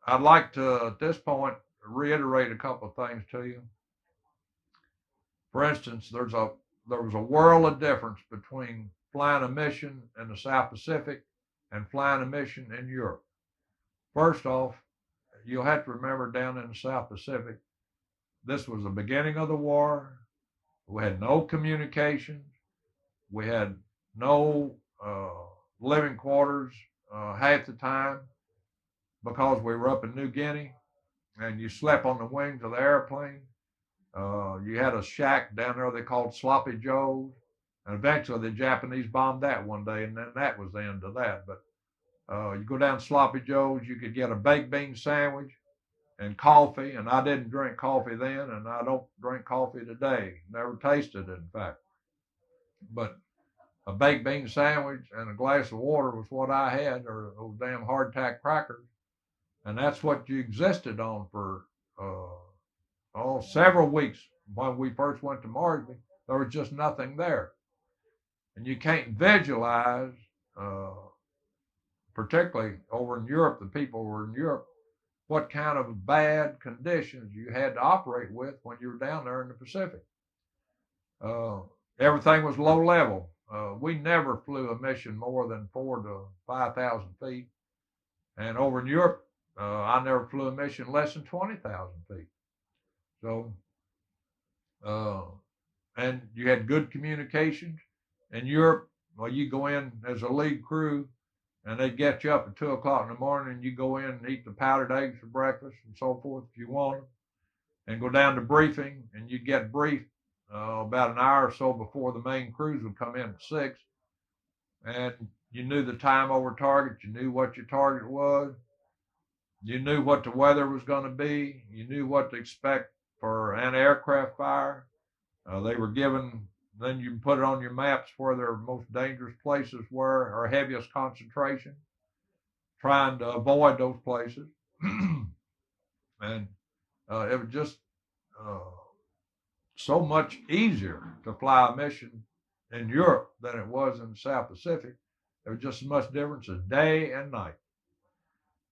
I'd like to, at this point, reiterate a couple of things to you. For instance, there was a world of difference between flying a mission in the South Pacific and flying a mission in Europe. First off, you'll have to remember down in the South Pacific, this was the beginning of the war. We had no communications. We had no living quarters half the time because we were up in New Guinea and you slept on the wings of the airplane. You had a shack down there they called Sloppy Joe's. And eventually the Japanese bombed that one day, and then that was the end of that. But you go down to Sloppy Joe's, you could get a baked bean sandwich and coffee, and I didn't drink coffee then, and I don't drink coffee today. Never tasted it, in fact. But a baked bean sandwich and a glass of water was what I had, or those damn hardtack crackers, and that's what you existed on for several weeks. When we first went to Marsby, there was just nothing there, and you can't visualize, uh, particularly over in Europe, the people who were in Europe, what kind of bad conditions you had to operate with when you were down there in the Pacific. Uh, Everything was low level. We never flew a mission more than 4 to 5,000 feet, and over in Europe, I never flew a mission less than 20,000 feet. So, uh, and you had good communications. In Europe, well, you go in as a lead crew, and they get you up at 2 o'clock in the morning, and you go in and eat the powdered eggs for breakfast and so forth if you want them, and go down to briefing, and you get briefed about an hour or so before the main crews would come in at 6, and you knew the time over target, you knew what your target was, you knew what the weather was going to be, you knew what to expect for anti-aircraft fire. They were given, then you put it on your maps where their most dangerous places were or heaviest concentration, trying to avoid those places. And it was just uh, so much easier to fly a mission in Europe than it was in the South Pacific. There was just as much difference as day and night.